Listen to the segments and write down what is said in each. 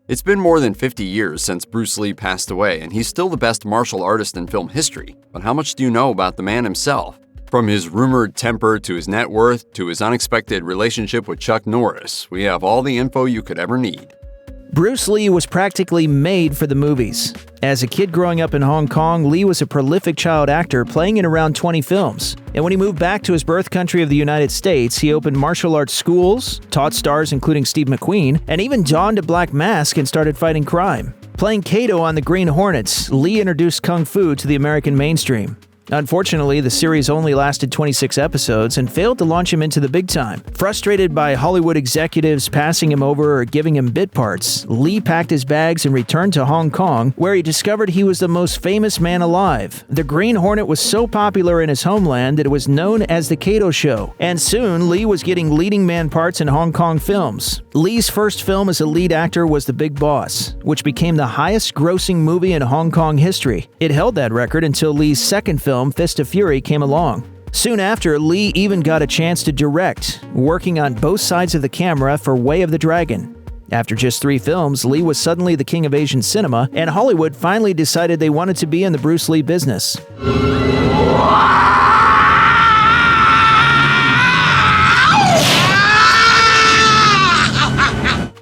It's been more than 50 years since Bruce Lee passed away, and he's still the best martial artist in film history. But how much do you know about the man himself? From his rumored temper to his net worth to his unexpected relationship with Chuck Norris, we have all the info you could ever need. Bruce Lee was practically made for the movies. As a kid growing up in Hong Kong, Lee was a prolific child actor, playing in around 20 films. And when he moved back to his birth country of the United States, he opened martial arts schools, taught stars including Steve McQueen, and even donned a black mask and started fighting crime. Playing Kato on the Green Hornets, Lee introduced Kung Fu to the American mainstream. Unfortunately, the series only lasted 26 episodes and failed to launch him into the big time. Frustrated by Hollywood executives passing him over or giving him bit parts, Lee packed his bags and returned to Hong Kong, where he discovered he was the most famous man alive. The Green Hornet was so popular in his homeland that it was known as the Kato Show, and soon Lee was getting leading man parts in Hong Kong films. Lee's first film as a lead actor was The Big Boss, which became the highest-grossing movie in Hong Kong history. It held that record until Lee's second film, Fist of Fury, came along. Soon after, Lee even got a chance to direct, working on both sides of the camera for Way of the Dragon. After just 3 films, Lee was suddenly the king of Asian cinema, and Hollywood finally decided they wanted to be in the Bruce Lee business.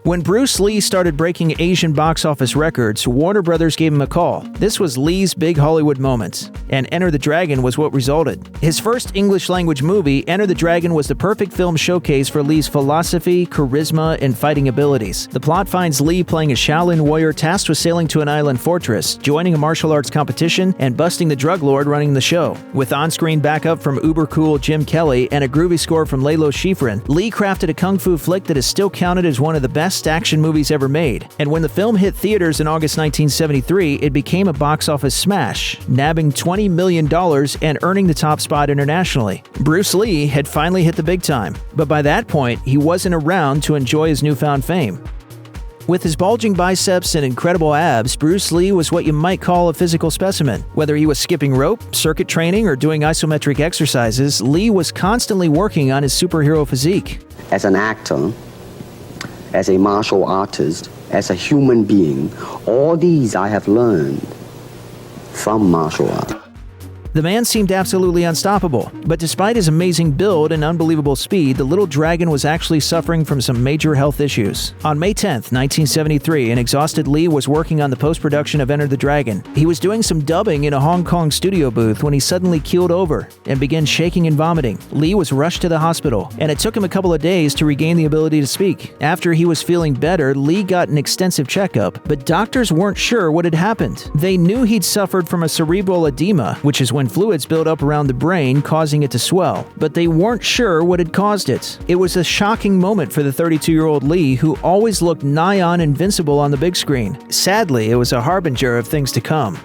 When Bruce Lee started breaking Asian box office records, Warner Brothers gave him a call. This was Lee's big Hollywood moment, and Enter the Dragon was what resulted. His first English-language movie, Enter the Dragon, was the perfect film showcase for Lee's philosophy, charisma, and fighting abilities. The plot finds Lee playing a Shaolin warrior tasked with sailing to an island fortress, joining a martial arts competition, and busting the drug lord running the show. With on-screen backup from uber-cool Jim Kelly and a groovy score from Lalo Schifrin, Lee crafted a kung fu flick that is still counted as one of the best action movies ever made. And when the film hit theaters in August 1973, it became a box office smash, nabbing $20 million and earning the top spot internationally. Bruce Lee had finally hit the big time, but by that point, he wasn't around to enjoy his newfound fame. With his bulging biceps and incredible abs, Bruce Lee was what you might call a physical specimen. Whether he was skipping rope, circuit training, or doing isometric exercises, Lee was constantly working on his superhero physique. As an actor, as a martial artist, as a human being, all these I have learned from martial art. The man seemed absolutely unstoppable, but despite his amazing build and unbelievable speed, the little dragon was actually suffering from some major health issues. On May 10, 1973, an exhausted Lee was working on the post-production of Enter the Dragon. He was doing some dubbing in a Hong Kong studio booth when he suddenly keeled over and began shaking and vomiting. Lee was rushed to the hospital, and it took him a couple of days to regain the ability to speak. After he was feeling better, Lee got an extensive checkup, but doctors weren't sure what had happened. They knew he'd suffered from a cerebral edema, which is when fluids build up around the brain, causing it to swell, but they weren't sure what had caused it. It was a shocking moment for the 32-year-old Lee, who always looked nigh on invincible on the big screen. Sadly, it was a harbinger of things to come.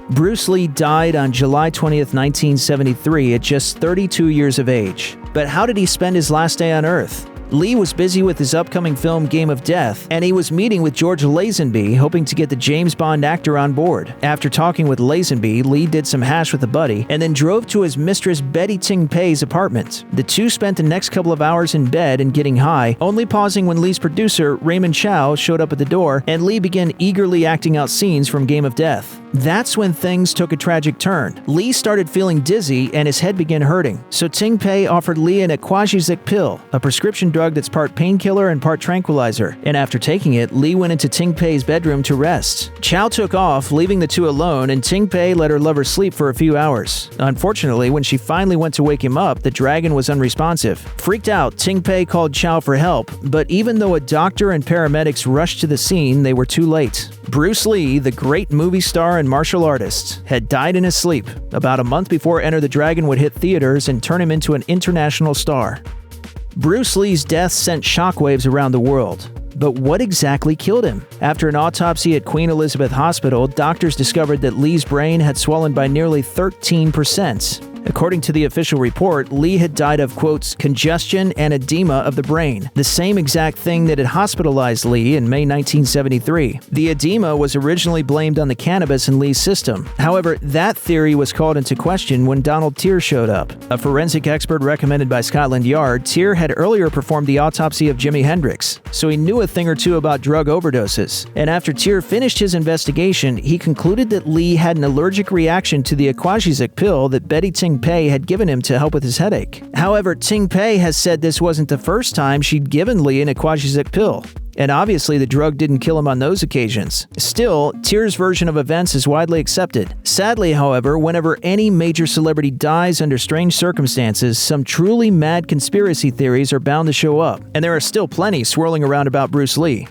Bruce Lee died on July 20th, 1973 at just 32 years of age. But how did he spend his last day on Earth? Lee was busy with his upcoming film Game of Death, and he was meeting with George Lazenby, hoping to get the James Bond actor on board. After talking with Lazenby, Lee did some hash with a buddy, and then drove to his mistress Betty Ting Pei's apartment. The two spent the next couple of hours in bed and getting high, only pausing when Lee's producer, Raymond Chow, showed up at the door, and Lee began eagerly acting out scenes from Game of Death. That's when things took a tragic turn. Lee started feeling dizzy and his head began hurting, so Ting Pei offered Lee an Aquagizic pill, a prescription drug that's part painkiller and part tranquilizer, and after taking it, Lee went into Ting Pei's bedroom to rest. Chow took off, leaving the two alone, and Ting Pei let her lover sleep for a few hours. Unfortunately, when she finally went to wake him up, the dragon was unresponsive. Freaked out, Ting Pei called Chow for help, but even though a doctor and paramedics rushed to the scene, they were too late. Bruce Lee, the great movie star and martial artist, had died in his sleep about a month before Enter the Dragon would hit theaters and turn him into an international star. Bruce Lee's death sent shockwaves around the world. But what exactly killed him? After an autopsy at Queen Elizabeth Hospital, doctors discovered that Lee's brain had swollen by nearly 13%. According to the official report, Lee had died of, quote, congestion and edema of the brain, the same exact thing that had hospitalized Lee in May 1973. The edema was originally blamed on the cannabis in Lee's system. However, that theory was called into question when Donald Tier showed up. A forensic expert recommended by Scotland Yard, Tier had earlier performed the autopsy of Jimi Hendrix, so he knew a thing or two about drug overdoses. And after Tier finished his investigation, he concluded that Lee had an allergic reaction to the Aquagizic pill that Betty Ting Pei had given him to help with his headache. However, Ting Pei has said this wasn't the first time she'd given Lee an Aquagizic pill. And obviously the drug didn't kill him on those occasions. Still, Tier's version of events is widely accepted. Sadly, however, whenever any major celebrity dies under strange circumstances, some truly mad conspiracy theories are bound to show up. And there are still plenty swirling around about Bruce Lee.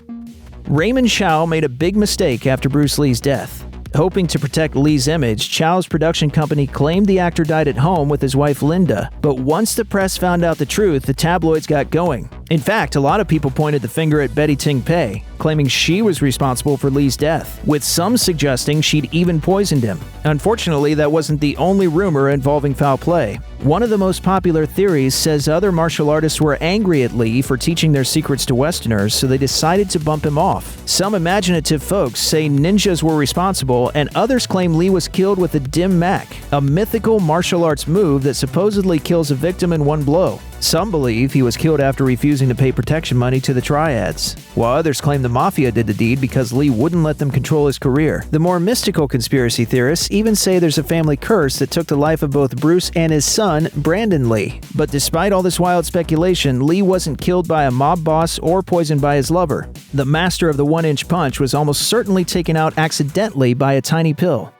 Raymond Chow made a big mistake after Bruce Lee's death. Hoping to protect Lee's image, Chow's production company claimed the actor died at home with his wife Linda. But once the press found out the truth, the tabloids got going. In fact, a lot of people pointed the finger at Betty Ting Pei, claiming she was responsible for Lee's death, with some suggesting she'd even poisoned him. Unfortunately, that wasn't the only rumor involving foul play. One of the most popular theories says other martial artists were angry at Lee for teaching their secrets to Westerners, so they decided to bump him off. Some imaginative folks say ninjas were responsible, and others claim Lee was killed with a dim mak, a mythical martial arts move that supposedly kills a victim in one blow. Some believe he was killed after refusing to pay protection money to the triads, while others claim the mafia did the deed because Lee wouldn't let them control his career. The more mystical conspiracy theorists even say there's a family curse that took the life of both Bruce and his son, Brandon Lee. But despite all this wild speculation, Lee wasn't killed by a mob boss or poisoned by his lover. The master of the one-inch punch was almost certainly taken out accidentally by a tiny pill.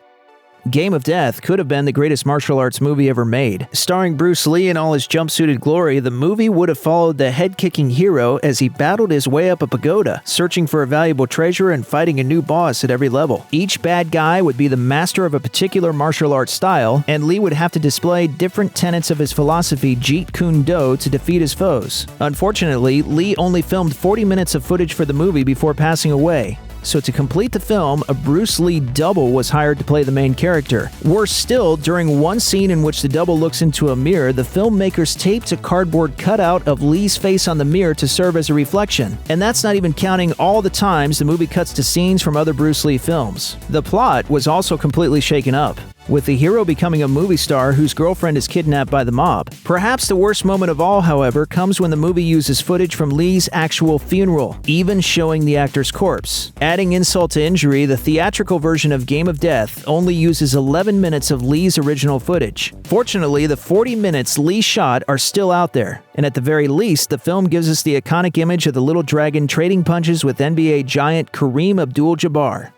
Game of Death could have been the greatest martial arts movie ever made. Starring Bruce Lee in all his jumpsuited glory, the movie would have followed the head-kicking hero as he battled his way up a pagoda, searching for a valuable treasure and fighting a new boss at every level. Each bad guy would be the master of a particular martial arts style, and Lee would have to display different tenets of his philosophy Jeet Kune Do to defeat his foes. Unfortunately, Lee only filmed 40 minutes of footage for the movie before passing away. So to complete the film, a Bruce Lee double was hired to play the main character. Worse still, during one scene in which the double looks into a mirror, the filmmakers taped a cardboard cutout of Lee's face on the mirror to serve as a reflection. And that's not even counting all the times the movie cuts to scenes from other Bruce Lee films. The plot was also completely shaken up, with the hero becoming a movie star whose girlfriend is kidnapped by the mob. Perhaps the worst moment of all, however, comes when the movie uses footage from Lee's actual funeral, even showing the actor's corpse. Adding insult to injury, the theatrical version of Game of Death only uses 11 minutes of Lee's original footage. Fortunately, the 40 minutes Lee shot are still out there, and at the very least, the film gives us the iconic image of the little dragon trading punches with NBA giant Kareem Abdul-Jabbar.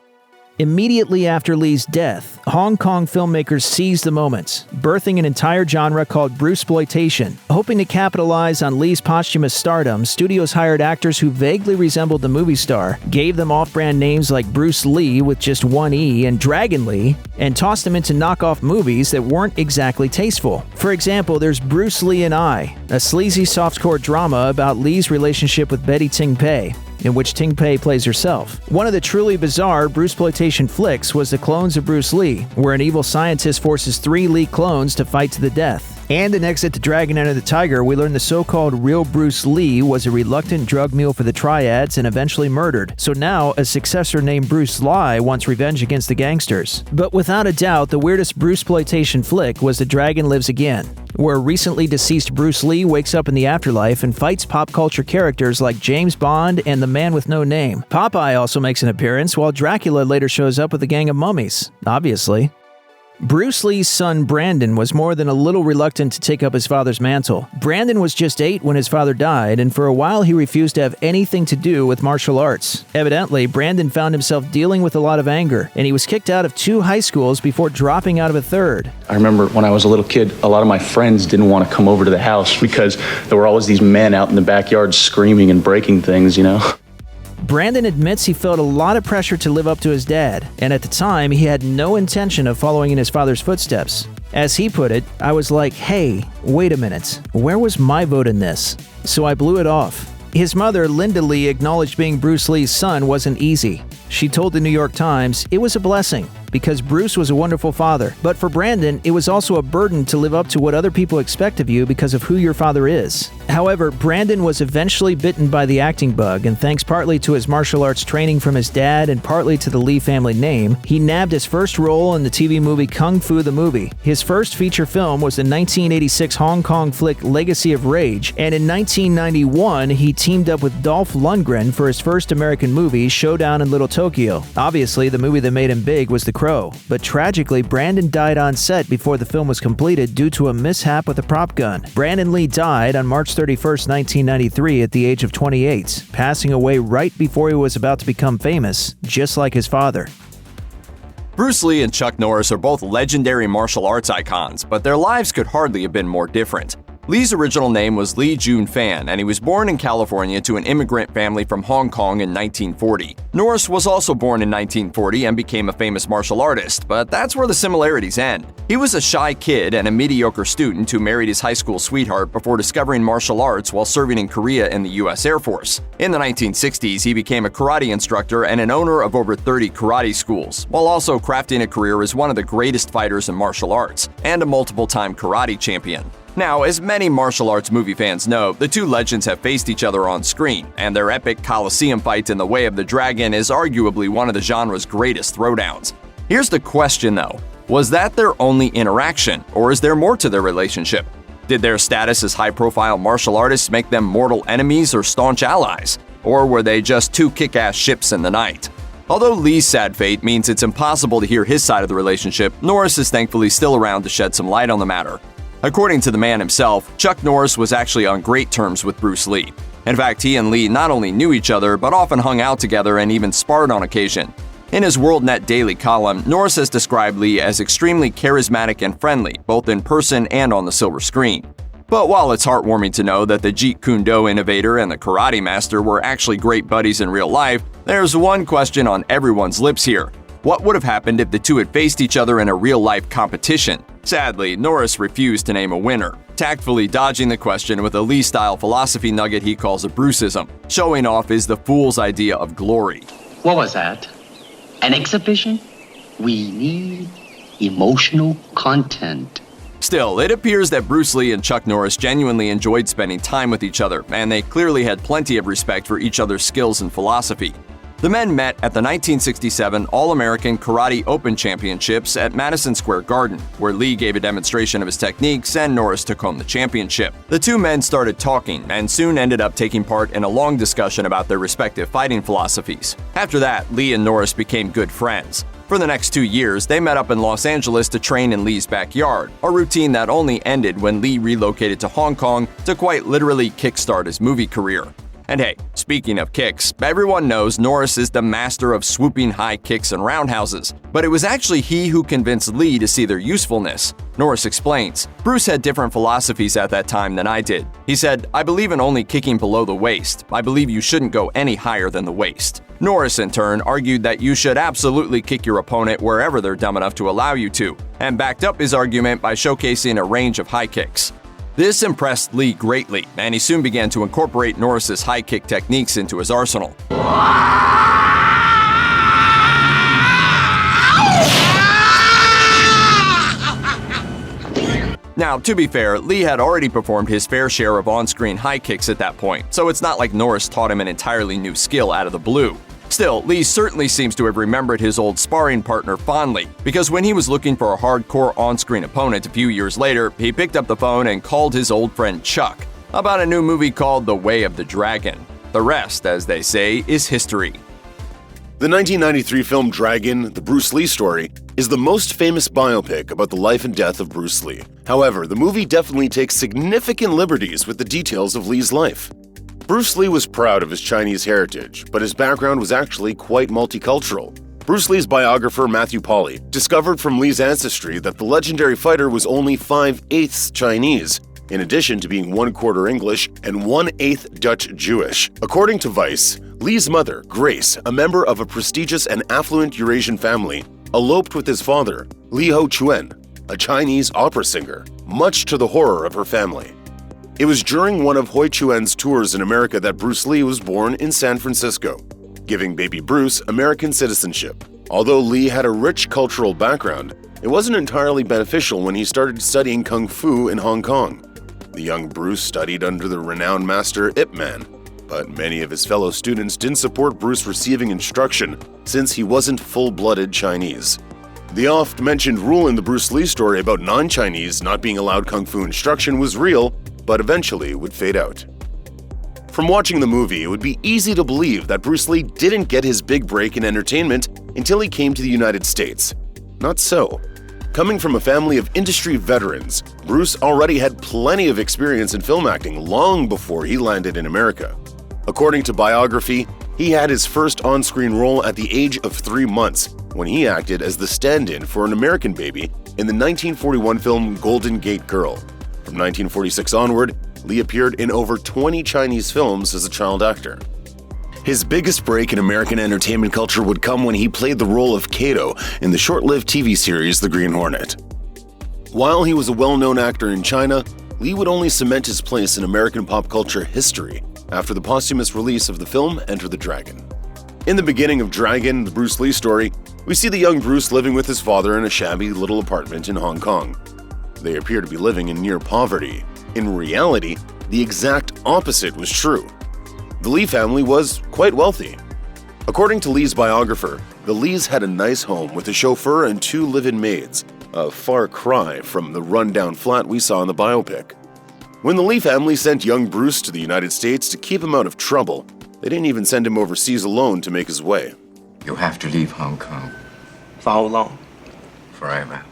Immediately after Lee's death, Hong Kong filmmakers seized the moment, birthing an entire genre called Bruceploitation. Hoping to capitalize on Lee's posthumous stardom, studios hired actors who vaguely resembled the movie star, gave them off-brand names like Bruce Lee with just one E and Dragon Lee, and tossed them into knockoff movies that weren't exactly tasteful. For example, there's Bruce Lee and I, a sleazy softcore drama about Lee's relationship with Betty Ting Pei, in which Ting Pei plays herself. One of the truly bizarre Bruceploitation flicks was The Clones of Bruce Lee, where an evil scientist forces 3 Lee clones to fight to the death. And in Exit the Dragon Enter the Tiger, we learn the so-called real Bruce Lee was a reluctant drug mule for the triads and eventually murdered. So now, a successor named Bruce Lee wants revenge against the gangsters. But without a doubt, the weirdest Bruceploitation flick was The Dragon Lives Again, where recently deceased Bruce Lee wakes up in the afterlife and fights pop culture characters like James Bond and the Man with No Name. Popeye also makes an appearance, while Dracula later shows up with a gang of mummies, obviously. Bruce Lee's son Brandon was more than a little reluctant to take up his father's mantle. Brandon was just 8 when his father died, and for a while he refused to have anything to do with martial arts. Evidently, Brandon found himself dealing with a lot of anger, and he was kicked out of 2 high schools before dropping out of a 3rd. I remember when I was a little kid, a lot of my friends didn't want to come over to the house because there were always these men out in the backyard screaming and breaking things, you know? Brandon admits he felt a lot of pressure to live up to his dad, and at the time, he had no intention of following in his father's footsteps. As he put it, I was like, hey, wait a minute, where was my vote in this? So I blew it off. His mother, Linda Lee, acknowledged being Bruce Lee's son wasn't easy. She told the New York Times, "It was a blessing, because Bruce was a wonderful father. But for Brandon, it was also a burden to live up to what other people expect of you because of who your father is." However, Brandon was eventually bitten by the acting bug, and thanks partly to his martial arts training from his dad and partly to the Lee family name, he nabbed his first role in the TV movie Kung Fu the Movie. His first feature film was the 1986 Hong Kong flick Legacy of Rage, and in 1991, he teamed up with Dolph Lundgren for his first American movie, Showdown in Little Tokyo. Obviously, the movie that made him big was The Crow, but tragically, Brandon died on set before the film was completed due to a mishap with a prop gun. Brandon Lee died on March 31st, 1993 at the age of 28, passing away right before he was about to become famous, just like his father. Bruce Lee and Chuck Norris are both legendary martial arts icons, but their lives could hardly have been more different. Lee's original name was Lee Jun Fan, and he was born in California to an immigrant family from Hong Kong in 1940. Norris was also born in 1940 and became a famous martial artist, but that's where the similarities end. He was a shy kid and a mediocre student who married his high school sweetheart before discovering martial arts while serving in Korea in the U.S. Air Force. In the 1960s, he became a karate instructor and an owner of over 30 karate schools, while also crafting a career as one of the greatest fighters in martial arts and a multiple-time karate champion. Now, as many martial arts movie fans know, the two legends have faced each other on screen, and their epic Coliseum fight in The Way of the Dragon is arguably one of the genre's greatest throwdowns. Here's the question though, was that their only interaction, or is there more to their relationship? Did their status as high-profile martial artists make them mortal enemies or staunch allies? Or were they just two kick-ass ships in the night? Although Lee's sad fate means it's impossible to hear his side of the relationship, Norris is thankfully still around to shed some light on the matter. According to the man himself, Chuck Norris was actually on great terms with Bruce Lee. In fact, he and Lee not only knew each other, but often hung out together and even sparred on occasion. In his WorldNet Daily column, Norris has described Lee as extremely charismatic and friendly, both in person and on the silver screen. But while it's heartwarming to know that the Jeet Kune Do innovator and the karate master were actually great buddies in real life, there's one question on everyone's lips here. What would have happened if the two had faced each other in a real-life competition? Sadly, Norris refused to name a winner, tactfully dodging the question with a Lee-style philosophy nugget he calls a Bruceism. Showing off is the fool's idea of glory. What was that? An exhibition? We need emotional content. Still, it appears that Bruce Lee and Chuck Norris genuinely enjoyed spending time with each other, and they clearly had plenty of respect for each other's skills and philosophy. The men met at the 1967 All-American Karate Open Championships at Madison Square Garden, where Lee gave a demonstration of his techniques and Norris took home the championship. The two men started talking and soon ended up taking part in a long discussion about their respective fighting philosophies. After that, Lee and Norris became good friends. For the next 2 years, they met up in Los Angeles to train in Lee's backyard, a routine that only ended when Lee relocated to Hong Kong to quite literally kickstart his movie career. And hey, speaking of kicks, everyone knows Norris is the master of swooping high kicks and roundhouses, but it was actually he who convinced Lee to see their usefulness. Norris explains, "Bruce had different philosophies at that time than I did. He said, 'I believe in only kicking below the waist. I believe you shouldn't go any higher than the waist.' Norris, in turn, argued that you should absolutely kick your opponent wherever they're dumb enough to allow you to, and backed up his argument by showcasing a range of high kicks. This impressed Lee greatly, and he soon began to incorporate Norris's high kick techniques into his arsenal. Now, to be fair, Lee had already performed his fair share of on-screen high kicks at that point, so it's not like Norris taught him an entirely new skill out of the blue. Still, Lee certainly seems to have remembered his old sparring partner fondly, because when he was looking for a hardcore on-screen opponent a few years later, he picked up the phone and called his old friend Chuck about a new movie called The Way of the Dragon. The rest, as they say, is history. The 1993 film Dragon, the Bruce Lee story, is the most famous biopic about the life and death of Bruce Lee. However, the movie definitely takes significant liberties with the details of Lee's life. Bruce Lee was proud of his Chinese heritage, but his background was actually quite multicultural. Bruce Lee's biographer Matthew Polly discovered from Lee's ancestry that the legendary fighter was only 5/8 Chinese, in addition to being 1/4 English and 1/8 Dutch Jewish. According to Vice, Lee's mother, Grace, a member of a prestigious and affluent Eurasian family, eloped with his father, Li Ho Chuen, a Chinese opera singer, much to the horror of her family. It was during one of Hoi Chuen's tours in America that Bruce Lee was born in San Francisco. giving baby Bruce American citizenship. Although Lee had a rich cultural background, it wasn't entirely beneficial when he started studying Kung Fu in Hong Kong. The young Bruce studied under the renowned master Ip Man, but many of his fellow students didn't support Bruce receiving instruction since he wasn't full-blooded Chinese. The oft-mentioned rule in the Bruce Lee story about non-Chinese not being allowed Kung Fu instruction was real, but eventually would fade out. From watching the movie, it would be easy to believe that Bruce Lee didn't get his big break in entertainment until he came to the United States. Not so. Coming from a family of industry veterans, Bruce already had plenty of experience in film acting long before he landed in America. According to biography, he had his first on-screen role at the age of 3 months when he acted as the stand-in for an American baby in the 1941 film Golden Gate Girl. From 1946 onward, Lee appeared in over 20 Chinese films as a child actor. His biggest break in American entertainment culture would come when he played the role of Kato in the short-lived TV series The Green Hornet. While he was a well-known actor in China, Lee would only cement his place in American pop culture history after the posthumous release of the film Enter the Dragon. In the beginning of Dragon, the Bruce Lee story, we see the young Bruce living with his father in a shabby little apartment in Hong Kong. They appear to be living in near poverty. In reality, the exact opposite was true. The Lee family was quite wealthy. According to Lee's biographer, the Lees had a nice home with a chauffeur and 2 live-in maids, a far cry from the run-down flat we saw in the biopic. When the Lee family sent young Bruce to the United States to keep him out of trouble, they didn't even send him overseas alone to make his way. You have to leave Hong Kong. For how long? Forever.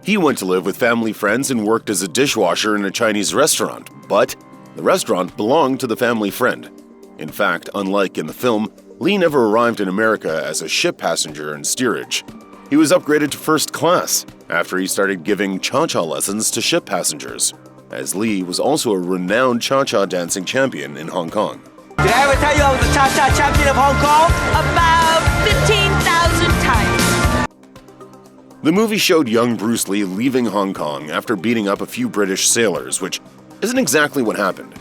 He went to live with family friends and worked as a dishwasher in a Chinese restaurant, but the restaurant belonged to the family friend. In fact, unlike in the film, Lee never arrived in America as a ship passenger in steerage. He was upgraded to first class after he started giving cha-cha lessons to ship passengers, as Lee was also a renowned cha-cha dancing champion in Hong Kong. Did I ever tell you I was the cha-cha champion of Hong Kong? About 15,000 times. The movie showed young Bruce Lee leaving Hong Kong after beating up a few British sailors, which isn't exactly what happened.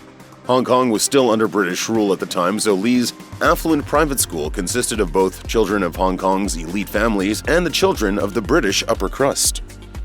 Hong Kong was still under British rule at the time, so Lee's affluent private school consisted of both children of Hong Kong's elite families and the children of the British upper crust.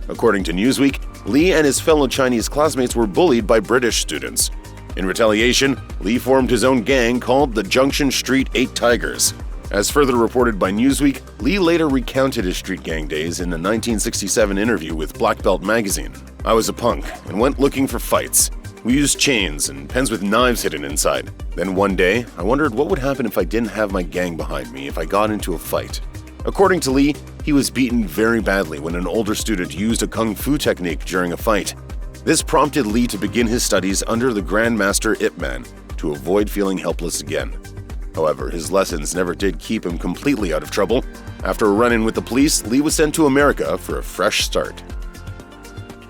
According to Newsweek, Lee and his fellow Chinese classmates were bullied by British students. In retaliation, Lee formed his own gang called the Junction Street 8 Tigers. As further reported by Newsweek, Lee later recounted his street gang days in a 1967 interview with Black Belt magazine. "I was a punk and went looking for fights. We used chains and pens with knives hidden inside. Then one day, I wondered what would happen if I didn't have my gang behind me if I got into a fight." According to Lee, he was beaten very badly when an older student used a kung fu technique during a fight. This prompted Lee to begin his studies under the Grand Master Ip Man to avoid feeling helpless again. However, his lessons never did keep him completely out of trouble. After a run-in with the police, Lee was sent to America for a fresh start.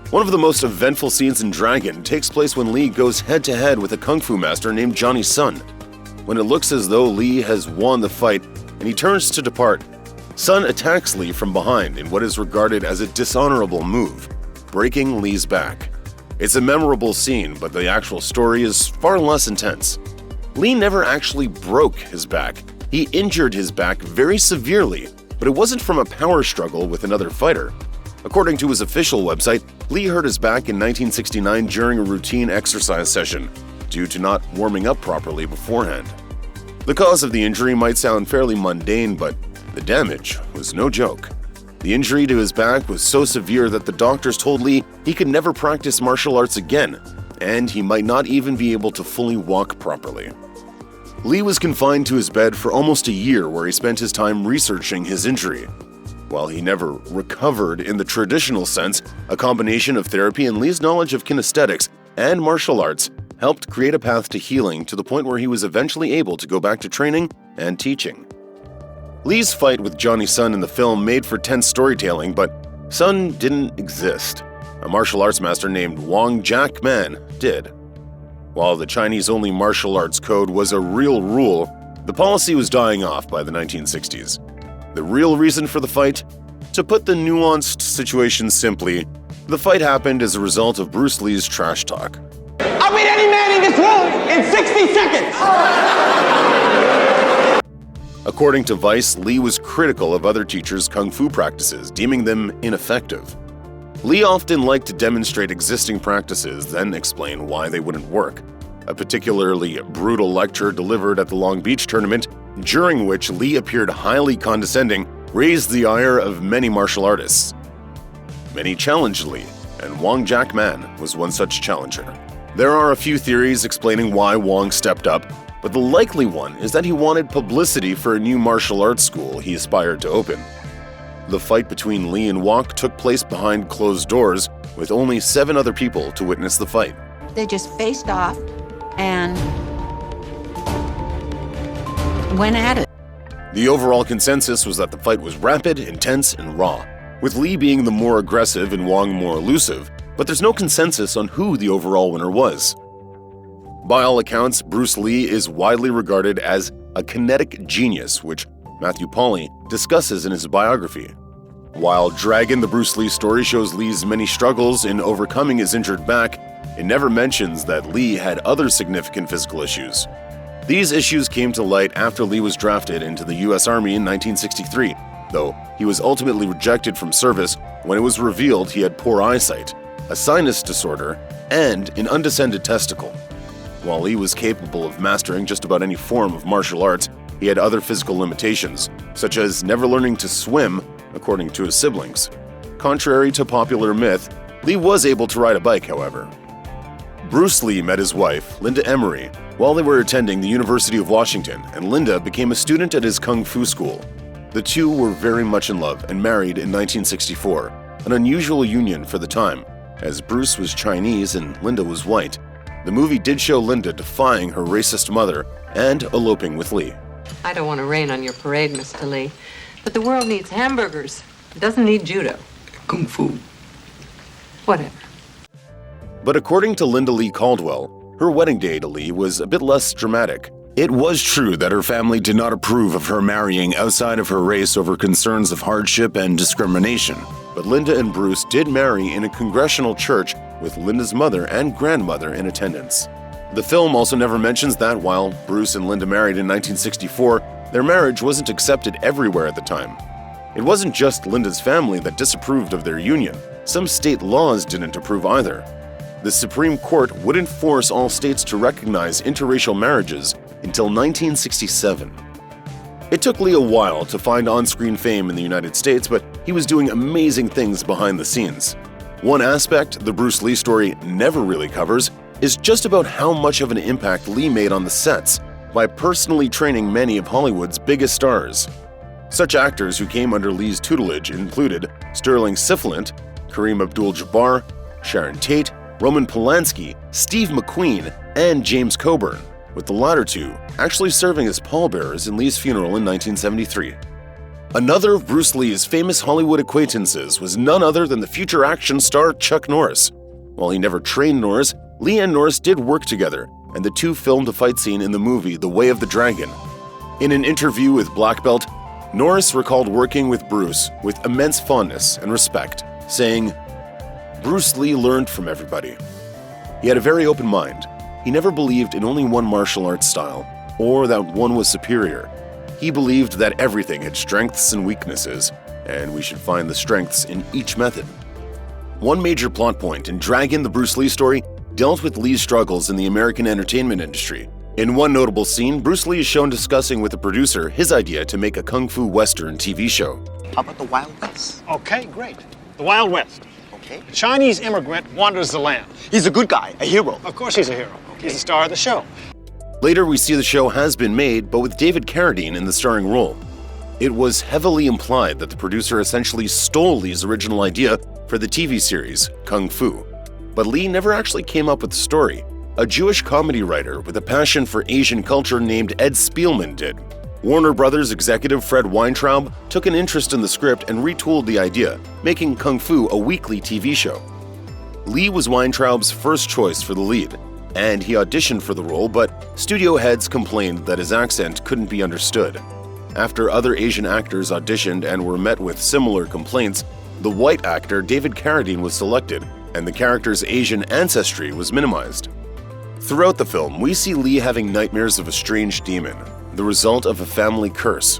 One of the most eventful scenes in Dragon takes place when Lee goes head-to-head with a kung fu master named Johnny Sun. When it looks as though Lee has won the fight and he turns to depart, Sun attacks Lee from behind in what is regarded as a dishonorable move, breaking Lee's back. It's a memorable scene, but the actual story is far less intense. Lee never actually broke his back. He injured his back very severely, but it wasn't from a power struggle with another fighter. According to his official website, Lee hurt his back in 1969 during a routine exercise session due to not warming up properly beforehand. The cause of the injury might sound fairly mundane, but the damage was no joke. The injury to his back was so severe that the doctors told Lee he could never practice martial arts again, and he might not even be able to fully walk properly. Lee was confined to his bed for almost a year, where he spent his time researching his injury. While he never recovered in the traditional sense, a combination of therapy and Lee's knowledge of kinesthetics and martial arts helped create a path to healing to the point where he was eventually able to go back to training and teaching. Lee's fight with Johnny Sun in the film made for tense storytelling, but Sun didn't exist. A martial arts master named Wong Jack Man did. While the Chinese-only martial arts code was a real rule, the policy was dying off by the 1960s. The real reason for the fight? To put the nuanced situation simply, the fight happened as a result of Bruce Lee's trash talk. I'll beat any man in this room in 60 seconds! According to Vice, Lee was critical of other teachers' kung fu practices, deeming them ineffective. Lee often liked to demonstrate existing practices, then explain why they wouldn't work. A particularly brutal lecture delivered at the Long Beach tournament, during which Lee appeared highly condescending, raised the ire of many martial artists. Many challenged Lee, and Wong Jack Man was one such challenger. There are a few theories explaining why Wong stepped up, but the likely one is that he wanted publicity for a new martial arts school he aspired to open. The fight between Lee and Wong took place behind closed doors, with only 7 other people to witness the fight. They just faced off and went at it. The overall consensus was that the fight was rapid, intense, and raw, with Lee being the more aggressive and Wong more elusive, but there's no consensus on who the overall winner was. By all accounts, Bruce Lee is widely regarded as a kinetic genius, which Matthew Pauly discusses in his biography. While Dragon, the Bruce Lee story, shows Lee's many struggles in overcoming his injured back, it never mentions that Lee had other significant physical issues. These issues came to light after Lee was drafted into the U.S. Army in 1963, though he was ultimately rejected from service when it was revealed he had poor eyesight, a sinus disorder, and an undescended testicle. While Lee was capable of mastering just about any form of martial arts, he had other physical limitations, such as never learning to swim, according to his siblings. Contrary to popular myth, Lee was able to ride a bike, however. Bruce Lee met his wife, Linda Emery, while they were attending the University of Washington, and Linda became a student at his kung fu school. The two were very much in love and married in 1964, an unusual union for the time, as Bruce was Chinese and Linda was white. The movie did show Linda defying her racist mother and eloping with Lee. I don't want to rain on your parade, Mr. Lee, but the world needs hamburgers. It doesn't need judo. Kung fu. Whatever. But according to Linda Lee Caldwell, her wedding day to Lee was a bit less dramatic. It was true that her family did not approve of her marrying outside of her race over concerns of hardship and discrimination, but Linda and Bruce did marry in a congregational church with Linda's mother and grandmother in attendance. The film also never mentions that while Bruce and Linda married in 1964, their marriage wasn't accepted everywhere at the time. It wasn't just Linda's family that disapproved of their union. Some state laws didn't approve either. The Supreme Court wouldn't force all states to recognize interracial marriages until 1967. It took Lee a while to find on-screen fame in the United States, but he was doing amazing things behind the scenes. One aspect the Bruce Lee story never really covers is just about how much of an impact Lee made on the sets by personally training many of Hollywood's biggest stars. Such actors who came under Lee's tutelage included Sterling Siflint, Kareem Abdul-Jabbar, Sharon Tate, Roman Polanski, Steve McQueen, and James Coburn, with the latter two actually serving as pallbearers in Lee's funeral in 1973. Another of Bruce Lee's famous Hollywood acquaintances was none other than the future action star Chuck Norris. While he never trained Norris, Lee and Norris did work together, and the two filmed a fight scene in the movie The Way of the Dragon. In an interview with Black Belt, Norris recalled working with Bruce with immense fondness and respect, saying, "Bruce Lee learned from everybody. He had a very open mind. He never believed in only one martial arts style, or that one was superior. He believed that everything had strengths and weaknesses, and we should find the strengths in each method." One major plot point in Dragon, the Bruce Lee story, dealt with Lee's struggles in the American entertainment industry. In one notable scene, Bruce Lee is shown discussing with the producer his idea to make a kung fu western TV show. How about the Wild West? Okay, great. The Wild West. Okay. A Chinese immigrant wanders the land. He's a good guy, a hero. Of course he's a hero. He's the star of the show. Later, we see the show has been made, but with David Carradine in the starring role. It was heavily implied that the producer essentially stole Lee's original idea for the TV series, Kung Fu. But Lee never actually came up with the story. A Jewish comedy writer with a passion for Asian culture named Ed Spielman did. Warner Brothers executive Fred Weintraub took an interest in the script and retooled the idea, making Kung Fu a weekly TV show. Lee was Weintraub's first choice for the lead, and he auditioned for the role, but studio heads complained that his accent couldn't be understood. After other Asian actors auditioned and were met with similar complaints, the white actor David Carradine was selected, and the character's Asian ancestry was minimized. Throughout the film, we see Lee having nightmares of a strange demon. the result of a family curse.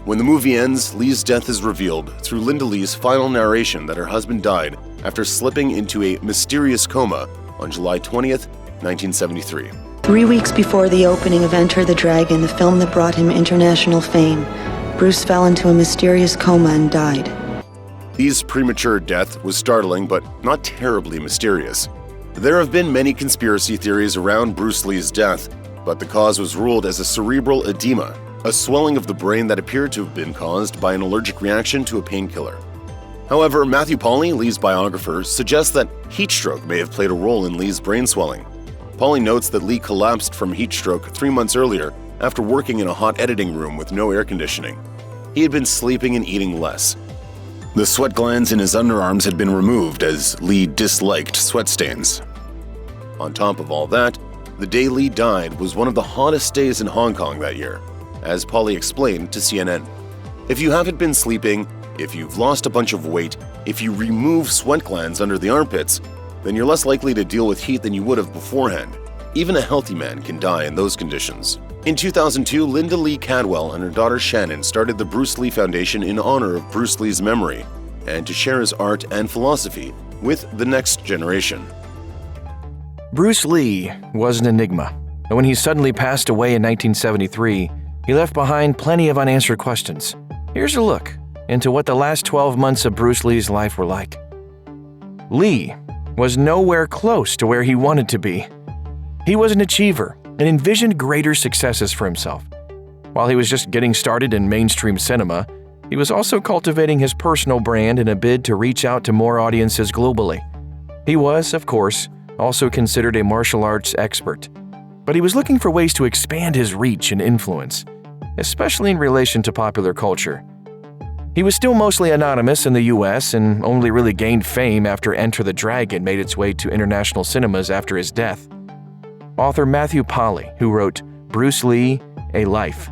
When the movie ends, Lee's death is revealed through Linda Lee's final narration that her husband died after slipping into a mysterious coma on July 20th, 1973. 3 weeks before the opening of Enter the Dragon, the film that brought him international fame, Bruce fell into a mysterious coma and died. Lee's premature death was startling but not terribly mysterious. There have been many conspiracy theories around Bruce Lee's death, but the cause was ruled as a cerebral edema, a swelling of the brain that appeared to have been caused by an allergic reaction to a painkiller. However, Matthew Pauly, Lee's biographer, suggests that heat stroke may have played a role in Lee's brain swelling. Pauly notes that Lee collapsed from heat stroke 3 months earlier after working in a hot editing room with no air conditioning. He had been sleeping and eating less. The sweat glands in his underarms had been removed as Lee disliked sweat stains. On top of all that, the day Lee died was one of the hottest days in Hong Kong that year, as Pauly explained to CNN. If you haven't been sleeping, if you've lost a bunch of weight, if you remove sweat glands under the armpits, then you're less likely to deal with heat than you would have beforehand. Even a healthy man can die in those conditions. In 2002, Linda Lee Cadwell and her daughter Shannon started the Bruce Lee Foundation in honor of Bruce Lee's memory and to share his art and philosophy with the next generation. Bruce Lee was an enigma, and when he suddenly passed away in 1973, he left behind plenty of unanswered questions. Here's a look into what the last 12 months of Bruce Lee's life were like. Lee was nowhere close to where he wanted to be. He was an achiever and envisioned greater successes for himself. While he was just getting started in mainstream cinema, he was also cultivating his personal brand in a bid to reach out to more audiences globally. He was, of course, also considered a martial arts expert, but he was looking for ways to expand his reach and influence, especially in relation to popular culture. He was still mostly anonymous in the US and only really gained fame after Enter the Dragon made its way to international cinemas after his death. Author Matthew Pauly, who wrote Bruce Lee, A Life,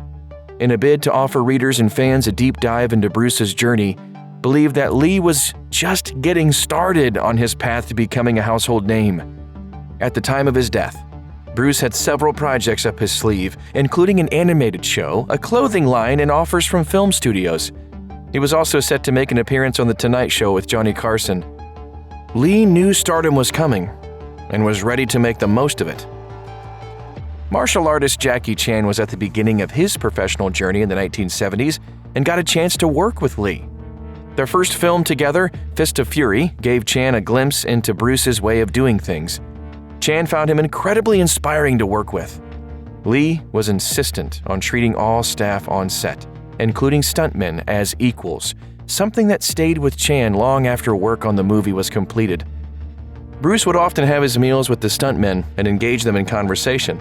in a bid to offer readers and fans a deep dive into Bruce's journey, believed that Lee was just getting started on his path to becoming a household name. At the time of his death, Bruce had several projects up his sleeve, including an animated show, a clothing line, and offers from film studios. He was also set to make an appearance on The Tonight Show with Johnny Carson. Lee knew stardom was coming and was ready to make the most of it. Martial artist Jackie Chan was at the beginning of his professional journey in the 1970s and got a chance to work with Lee. Their first film together, Fist of Fury, gave Chan a glimpse into Bruce's way of doing things. Chan found him incredibly inspiring to work with. Lee was insistent on treating all staff on set, including stuntmen, as equals, something that stayed with Chan long after work on the movie was completed. Bruce would often have his meals with the stuntmen and engage them in conversation.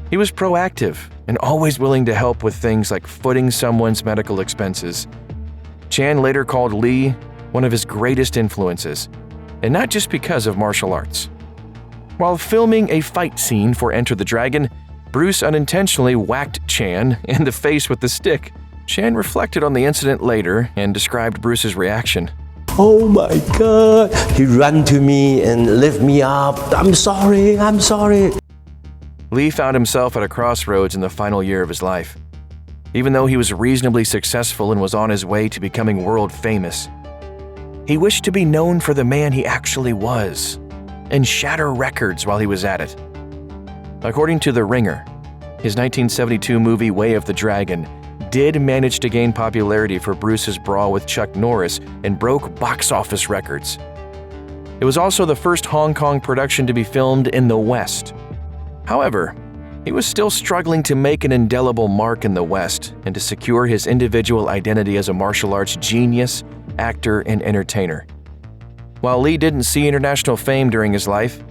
He was proactive and always willing to help with things like footing someone's medical expenses. Chan later called Lee one of his greatest influences, and not just because of martial arts. While filming a fight scene for Enter the Dragon, Bruce unintentionally whacked Chan in the face with the stick. Chan reflected on the incident later and described Bruce's reaction. "Oh my God, he ran to me and lift me up. I'm sorry. Lee found himself at a crossroads in the final year of his life. Even though he was reasonably successful and was on his way to becoming world famous, he wished to be known for the man he actually was and shatter records while he was at it. According to The Ringer, his 1972 movie Way of the Dragon did manage to gain popularity for Bruce's brawl with Chuck Norris and broke box office records. It was also the first Hong Kong production to be filmed in the West. However, he was still struggling to make an indelible mark in the West and to secure his individual identity as a martial arts genius, actor, and entertainer. While Lee didn't see international fame during his life,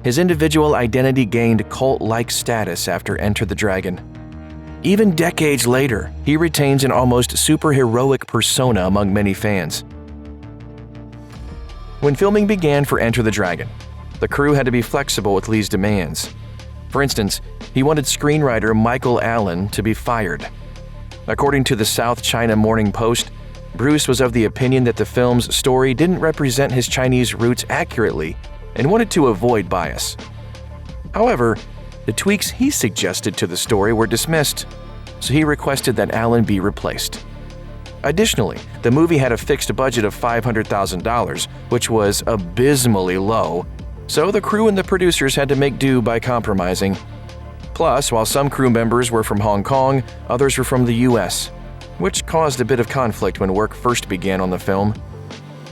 his individual identity gained cult-like status after Enter the Dragon. Even decades later, he retains an almost superheroic persona among many fans. When filming began for Enter the Dragon, the crew had to be flexible with Lee's demands. For instance, he wanted screenwriter Michael Allen to be fired. According to the South China Morning Post, Bruce was of the opinion that the film's story didn't represent his Chinese roots accurately and wanted to avoid bias. However, the tweaks he suggested to the story were dismissed so he requested that Allen be replaced. Additionally, the movie had a fixed budget of $500,000, which was abysmally low, so the crew and the producers had to make do by compromising. Plus, while some crew members were from Hong Kong, others were from the US, which caused a bit of conflict when work first began on the film.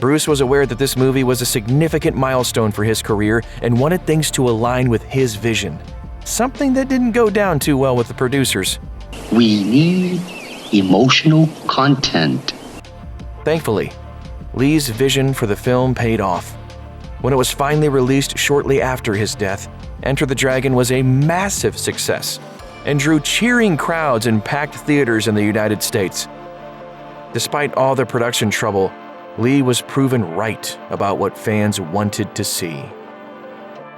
Bruce was aware that this movie was a significant milestone for his career and wanted things to align with his vision, something that didn't go down too well with the producers. We need emotional content. Thankfully, Lee's vision for the film paid off. When it was finally released shortly after his death, Enter the Dragon was a massive success and drew cheering crowds in packed theaters in the United States. Despite all the production trouble, Lee was proven right about what fans wanted to see.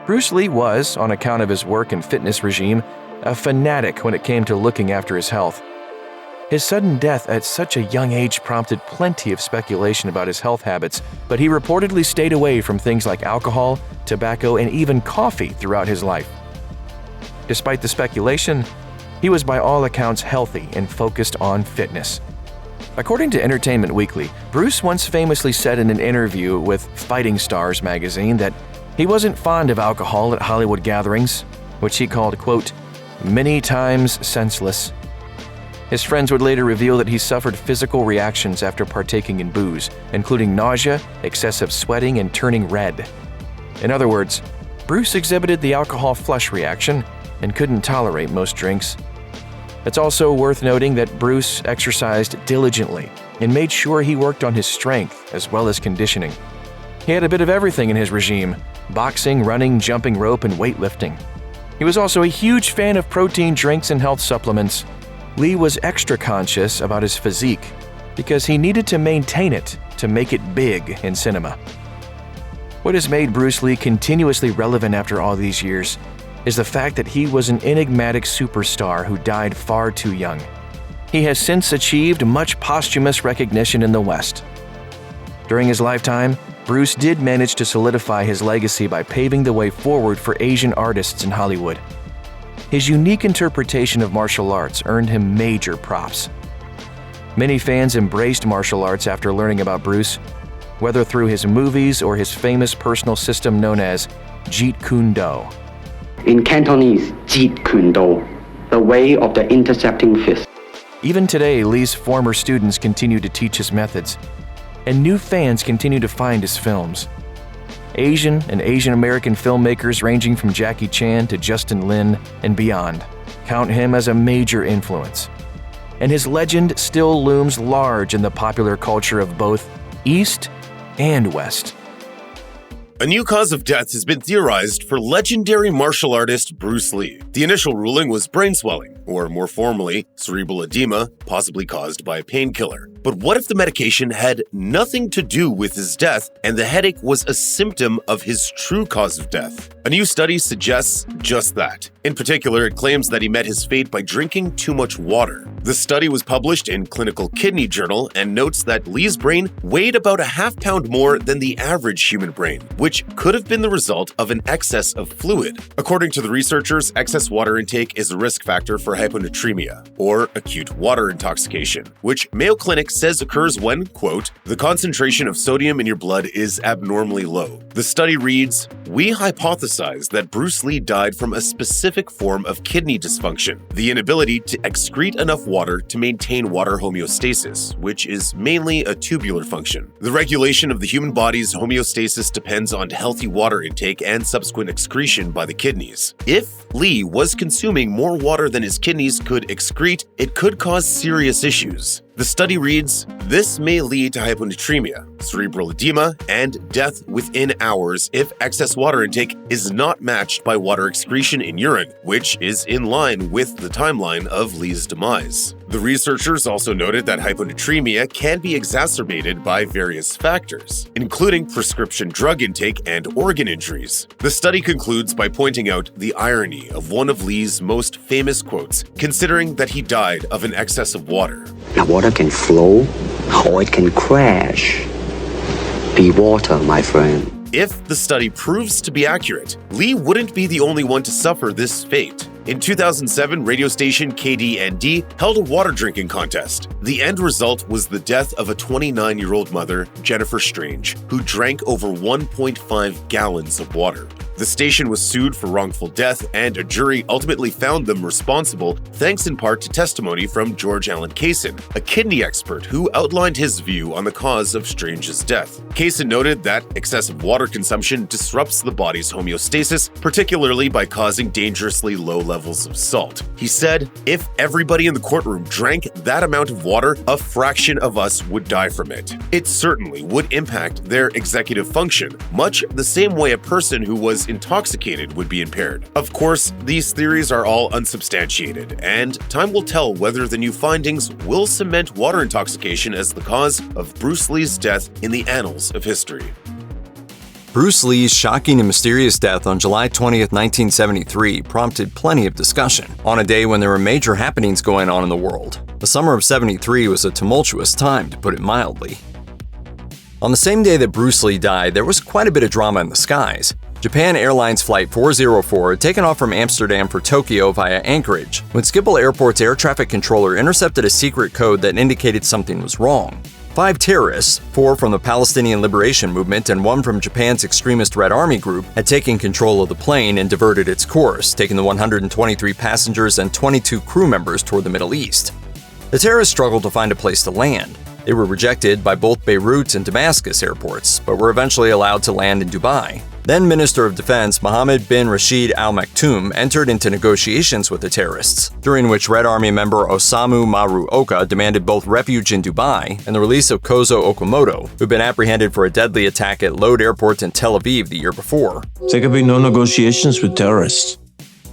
Bruce Lee was, on account of his work and fitness regime, a fanatic when it came to looking after his health. His sudden death at such a young age prompted plenty of speculation about his health habits, but he reportedly stayed away from things like alcohol, tobacco, and even coffee throughout his life. Despite the speculation, he was by all accounts healthy and focused on fitness. According to Entertainment Weekly, Bruce once famously said in an interview with Fighting Stars magazine that he wasn't fond of alcohol at Hollywood gatherings, which he called, quote, many times senseless. His friends would later reveal that he suffered physical reactions after partaking in booze, including nausea, excessive sweating, and turning red. In other words, Bruce exhibited the alcohol flush reaction and couldn't tolerate most drinks. It's also worth noting that Bruce exercised diligently and made sure he worked on his strength as well as conditioning. He had a bit of everything in his regime: boxing, running, jumping rope, and weightlifting. He was also a huge fan of protein drinks and health supplements. Lee was extra conscious about his physique because he needed to maintain it to make it big in cinema. What has made Bruce Lee continuously relevant after all these years is the fact that he was an enigmatic superstar who died far too young. He has since achieved much posthumous recognition in the West. During his lifetime, Bruce did manage to solidify his legacy by paving the way forward for Asian artists in Hollywood. His unique interpretation of martial arts earned him major props. Many fans embraced martial arts after learning about Bruce, whether through his movies or his famous personal system known as Jeet Kune Do. In Cantonese, Jeet Kune Do, the way of the intercepting fist. Even today, Lee's former students continue to teach his methods, and new fans continue to find his films. Asian and Asian American filmmakers ranging from Jackie Chan to Justin Lin and beyond count him as a major influence. And his legend still looms large in the popular culture of both East and West. A new cause of death has been theorized for legendary martial artist Bruce Lee. The initial ruling was brain swelling, or more formally, cerebral edema, possibly caused by a painkiller. But what if the medication had nothing to do with his death and the headache was a symptom of his true cause of death? A new study suggests just that. In particular, it claims that he met his fate by drinking too much water. The study was published in Clinical Kidney Journal and notes that Lee's brain weighed about a half-pound more than the average human brain, which could have been the result of an excess of fluid. According to the researchers, excess water intake is a risk factor for hyponatremia, or acute water intoxication, which Mayo Clinic says occurs when, quote, the concentration of sodium in your blood is abnormally low. The study reads, we hypothesize that Bruce Lee died from a specific form of kidney dysfunction, the inability to excrete enough water to maintain water homeostasis, which is mainly a tubular function. The regulation of the human body's homeostasis depends on healthy water intake and subsequent excretion by the kidneys. If Lee was consuming more water than his kidneys could excrete, it could cause serious issues. The study reads, this may lead to hyponatremia, cerebral edema, and death within hours if excess water intake is not matched by water excretion in urine, which is in line with the timeline of Lee's demise. The researchers also noted that hyponatremia can be exacerbated by various factors, including prescription drug intake and organ injuries. The study concludes by pointing out the irony of one of Lee's most famous quotes, considering that he died of an excess of water. Now, water can flow or it can crash. Be water, my friend. If the study proves to be accurate, Lee wouldn't be the only one to suffer this fate. In 2007, radio station KDND held a water drinking contest. The end result was the death of a 29-year-old mother, Jennifer Strange, who drank over 1.5 gallons of water. The station was sued for wrongful death, and a jury ultimately found them responsible, thanks in part to testimony from George Allen Kaysen, a kidney expert who outlined his view on the cause of Strange's death. Kaysen noted that excessive water consumption disrupts the body's homeostasis, particularly by causing dangerously low levels of salt. He said, "If everybody in the courtroom drank that amount of water, a fraction of us would die from it. It certainly would impact their executive function, much the same way a person who was intoxicated would be impaired." Of course, these theories are all unsubstantiated, and time will tell whether the new findings will cement water intoxication as the cause of Bruce Lee's death in the annals of history. Bruce Lee's shocking and mysterious death on July 20th, 1973 prompted plenty of discussion, on a day when there were major happenings going on in the world. The summer of '73 was a tumultuous time, to put it mildly. On the same day that Bruce Lee died, there was quite a bit of drama in the skies. Japan Airlines Flight 404 had taken off from Amsterdam for Tokyo via Anchorage, when Schiphol Airport's air traffic controller intercepted a secret code that indicated something was wrong. 5 terrorists, 4 from the Palestinian Liberation Movement and 1 from Japan's extremist Red Army group, had taken control of the plane and diverted its course, taking the 123 passengers and 22 crew members toward the Middle East. The terrorists struggled to find a place to land. They were rejected by both Beirut and Damascus airports, but were eventually allowed to land in Dubai. Then Minister of Defense Mohammed bin Rashid Al Maktoum entered into negotiations with the terrorists, during which Red Army member Osamu Maruoka demanded both refuge in Dubai and the release of Kozo Okamoto, who'd been apprehended for a deadly attack at Lod Airport in Tel Aviv the year before. There could be no negotiations with terrorists.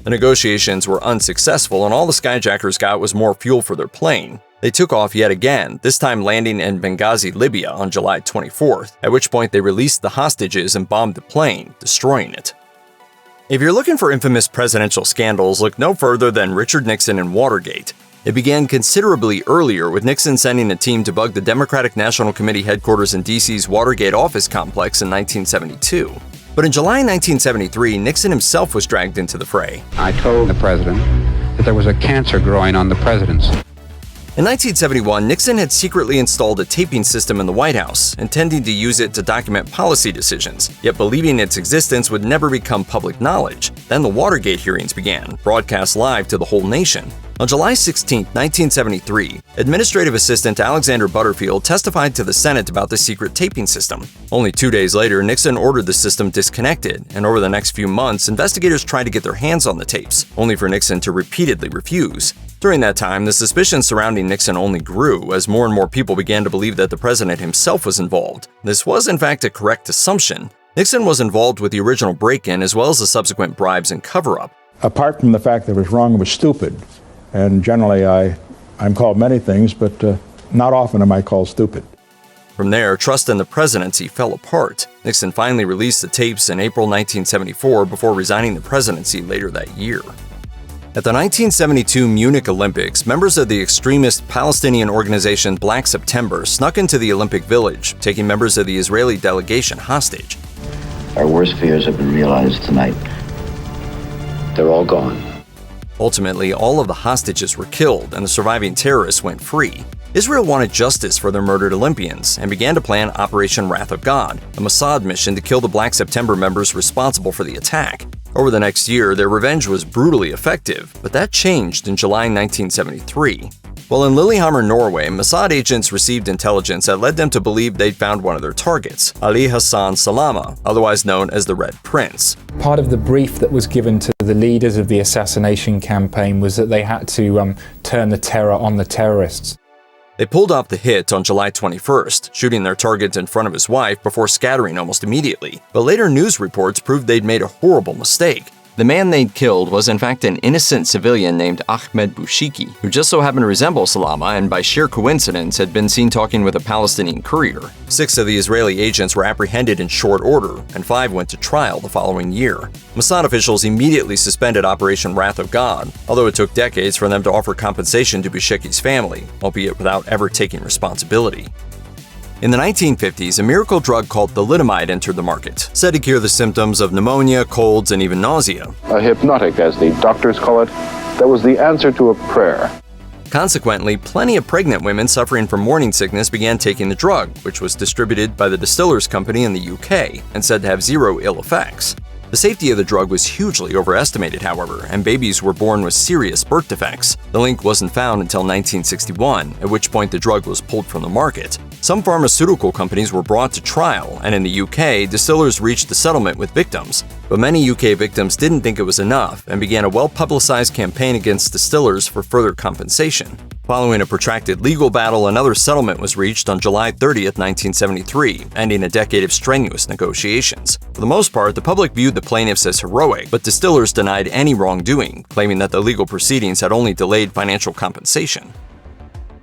The negotiations were unsuccessful, and all the skyjackers got was more fuel for their plane. They took off yet again, this time landing in Benghazi, Libya on July 24th, at which point they released the hostages and bombed the plane, destroying it. If you're looking for infamous presidential scandals, look no further than Richard Nixon and Watergate. It began considerably earlier, with Nixon sending a team to bug the Democratic National Committee headquarters in D.C.'s Watergate office complex in 1972. But in July 1973, Nixon himself was dragged into the fray. I told the president that there was a cancer growing on the presidency. In 1971, Nixon had secretly installed a taping system in the White House, intending to use it to document policy decisions, yet believing its existence would never become public knowledge. Then the Watergate hearings began, broadcast live to the whole nation. On July 16, 1973, Administrative Assistant Alexander Butterfield testified to the Senate about the secret taping system. Only 2 days later, Nixon ordered the system disconnected, and over the next few months, investigators tried to get their hands on the tapes, only for Nixon to repeatedly refuse. During that time, the suspicion surrounding Nixon only grew as more and more people began to believe that the president himself was involved. This was, in fact, a correct assumption. Nixon was involved with the original break-in as well as the subsequent bribes and cover-up. Apart from the fact that it was wrong, it was stupid. And generally, I'm called many things, but not often am I called stupid. From there, trust in the presidency fell apart. Nixon finally released the tapes in April 1974 before resigning the presidency later that year. At the 1972 Munich Olympics, members of the extremist Palestinian organization Black September snuck into the Olympic Village, taking members of the Israeli delegation hostage. Our worst fears have been realized tonight. They're all gone. Ultimately, all of the hostages were killed and the surviving terrorists went free. Israel wanted justice for their murdered Olympians and began to plan Operation Wrath of God, a Mossad mission to kill the Black September members responsible for the attack. Over the next year, their revenge was brutally effective, but that changed in July 1973. While in Lillehammer, Norway, Mossad agents received intelligence that led them to believe they'd found one of their targets, Ali Hassan Salama, otherwise known as the Red Prince. Part of the brief that was given to the leaders of the assassination campaign was that they had to turn the terror on the terrorists. They pulled off the hit on July 21st, shooting their target in front of his wife before scattering almost immediately. But later news reports proved they'd made a horrible mistake. The man they'd killed was in fact an innocent civilian named Ahmed Boushiki, who just so happened to resemble Salama and by sheer coincidence had been seen talking with a Palestinian courier. 6 of the Israeli agents were apprehended in short order, and 5 went to trial the following year. Mossad officials immediately suspended Operation Wrath of God, although it took decades for them to offer compensation to Boushiki's family, albeit without ever taking responsibility. In the 1950s, a miracle drug called thalidomide entered the market, said to cure the symptoms of pneumonia, colds, and even nausea. A hypnotic, as the doctors call it, that was the answer to a prayer. Consequently, plenty of pregnant women suffering from morning sickness began taking the drug, which was distributed by the Distillers Company in the UK and said to have zero ill effects. The safety of the drug was hugely overestimated, however, and babies were born with serious birth defects. The link wasn't found until 1961, at which point the drug was pulled from the market. Some pharmaceutical companies were brought to trial, and in the UK, distillers reached a settlement with victims. But many UK victims didn't think it was enough and began a well-publicized campaign against distillers for further compensation. Following a protracted legal battle, another settlement was reached on July 30, 1973, ending a decade of strenuous negotiations. For the most part, the public viewed the plaintiffs as heroic, but distillers denied any wrongdoing, claiming that the legal proceedings had only delayed financial compensation.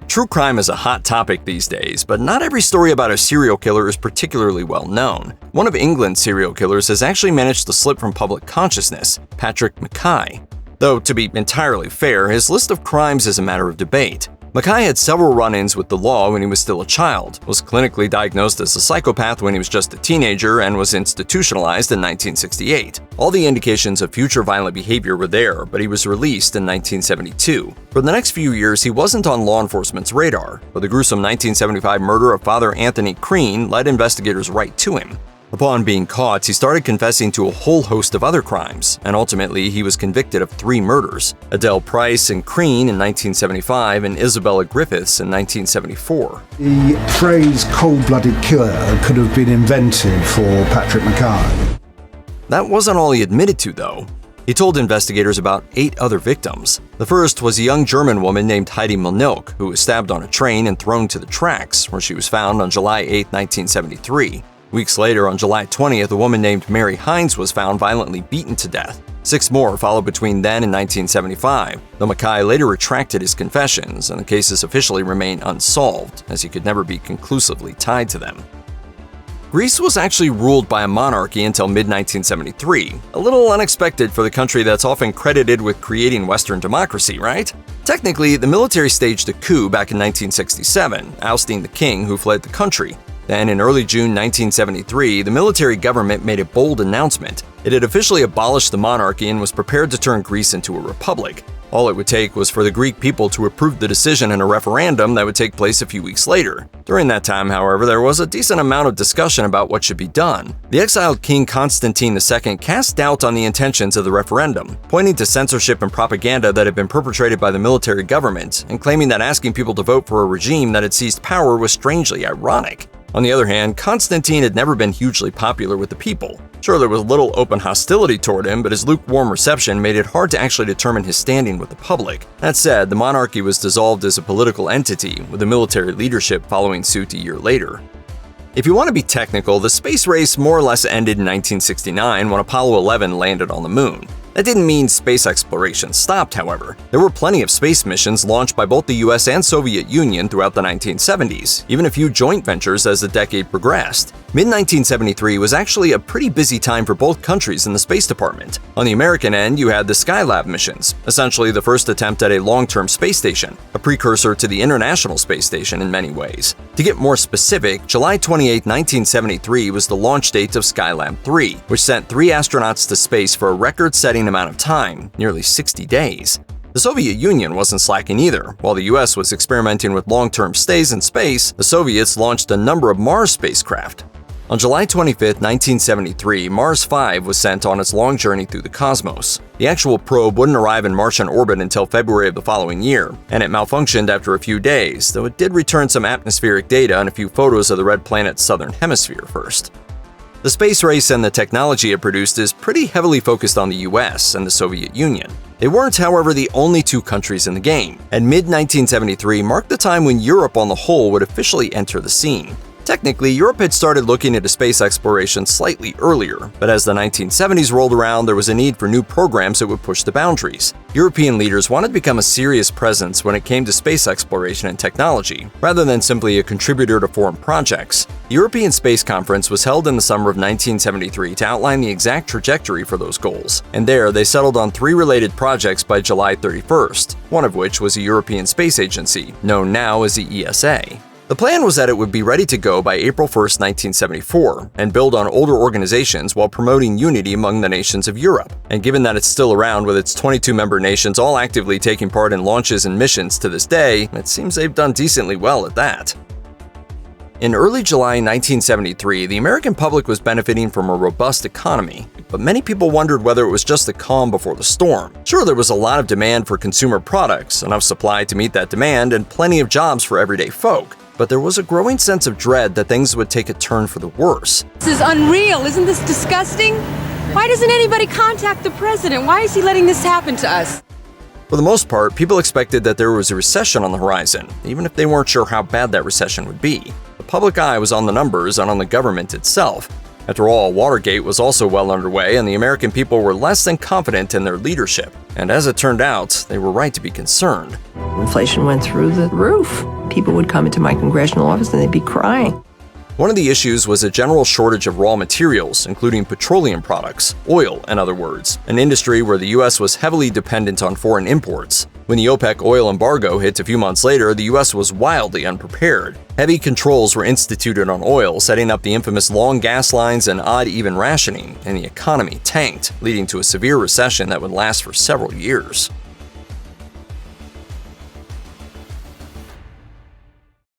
True crime is a hot topic these days, but not every story about a serial killer is particularly well known. One of England's serial killers has actually managed to slip from public consciousness, Patrick Mackay. Though, to be entirely fair, his list of crimes is a matter of debate. Mackay had several run-ins with the law when he was still a child, was clinically diagnosed as a psychopath when he was just a teenager, and was institutionalized in 1968. All the indications of future violent behavior were there, but he was released in 1972. For the next few years, he wasn't on law enforcement's radar, but the gruesome 1975 murder of Father Anthony Crean led investigators right to him. Upon being caught, he started confessing to a whole host of other crimes, and ultimately he was convicted of 3 murders: Adele Price and Crean in 1975 and Isabella Griffiths in 1974. The phrase cold-blooded killer could have been invented for Patrick Mackay. That wasn't all he admitted to, though. He told investigators about 8 other victims. The first was a young German woman named Heidi Milnilk, who was stabbed on a train and thrown to the tracks, where she was found on July 8, 1973. Weeks later, on July 20th, a woman named Mary Hines was found violently beaten to death. 6 more followed between then and 1975, though Mackay later retracted his confessions, and the cases officially remain unsolved, as he could never be conclusively tied to them. Greece was actually ruled by a monarchy until mid-1973, a little unexpected for the country that's often credited with creating Western democracy, right? Technically, the military staged a coup back in 1967, ousting the king who fled the country. Then, in early June 1973, the military government made a bold announcement. It had officially abolished the monarchy and was prepared to turn Greece into a republic. All it would take was for the Greek people to approve the decision in a referendum that would take place a few weeks later. During that time, however, there was a decent amount of discussion about what should be done. The exiled King Constantine II cast doubt on the intentions of the referendum, pointing to censorship and propaganda that had been perpetrated by the military government, and claiming that asking people to vote for a regime that had seized power was strangely ironic. On the other hand, Constantine had never been hugely popular with the people. Sure, there was little open hostility toward him, but his lukewarm reception made it hard to actually determine his standing with the public. That said, the monarchy was dissolved as a political entity, with the military leadership following suit a year later. If you want to be technical, the space race more or less ended in 1969 when Apollo 11 landed on the moon. That didn't mean space exploration stopped, however. There were plenty of space missions launched by both the US and Soviet Union throughout the 1970s, even a few joint ventures as the decade progressed. Mid-1973 was actually a pretty busy time for both countries in the Space Department. On the American end, you had the Skylab missions, essentially the first attempt at a long-term space station, a precursor to the International Space Station in many ways. To get more specific, July 28, 1973 was the launch date of Skylab 3, which sent 3 astronauts to space for a record-setting amount of time, nearly 60 days. The Soviet Union wasn't slacking either. While the US was experimenting with long-term stays in space, the Soviets launched a number of Mars spacecraft. On July 25, 1973, Mars 5 was sent on its long journey through the cosmos. The actual probe wouldn't arrive in Martian orbit until February of the following year, and it malfunctioned after a few days, though it did return some atmospheric data and a few photos of the red planet's southern hemisphere first. The space race and the technology it produced is pretty heavily focused on the US and the Soviet Union. They weren't, however, the only 2 countries in the game, and mid-1973 marked the time when Europe on the whole would officially enter the scene. Technically, Europe had started looking into space exploration slightly earlier, but as the 1970s rolled around, there was a need for new programs that would push the boundaries. European leaders wanted to become a serious presence when it came to space exploration and technology, rather than simply a contributor to foreign projects. The European Space Conference was held in the summer of 1973 to outline the exact trajectory for those goals, and there they settled on 3 related projects by July 31st, one of which was a European Space Agency, known now as the ESA. The plan was that it would be ready to go by April 1, 1974, and build on older organizations while promoting unity among the nations of Europe. And given that it's still around with its 22 member nations all actively taking part in launches and missions to this day, it seems they've done decently well at that. In early July 1973, the American public was benefiting from a robust economy, but many people wondered whether it was just the calm before the storm. Sure, there was a lot of demand for consumer products, enough supply to meet that demand, and plenty of jobs for everyday folk. But there was a growing sense of dread that things would take a turn for the worse. This is unreal. Isn't this disgusting? Why doesn't anybody contact the president? Why is he letting this happen to us? For the most part, people expected that there was a recession on the horizon, even if they weren't sure how bad that recession would be. The public eye was on the numbers and on the government itself. After all, Watergate was also well underway, and the American people were less than confident in their leadership. And as it turned out, they were right to be concerned. Inflation went through the roof. People would come into my congressional office and they'd be crying. One of the issues was a general shortage of raw materials, including petroleum products, oil, in other words, an industry where the U.S. was heavily dependent on foreign imports. When the OPEC oil embargo hit a few months later, the U.S. was wildly unprepared. Heavy controls were instituted on oil, setting up the infamous long gas lines and odd-even rationing, and the economy tanked, leading to a severe recession that would last for several years.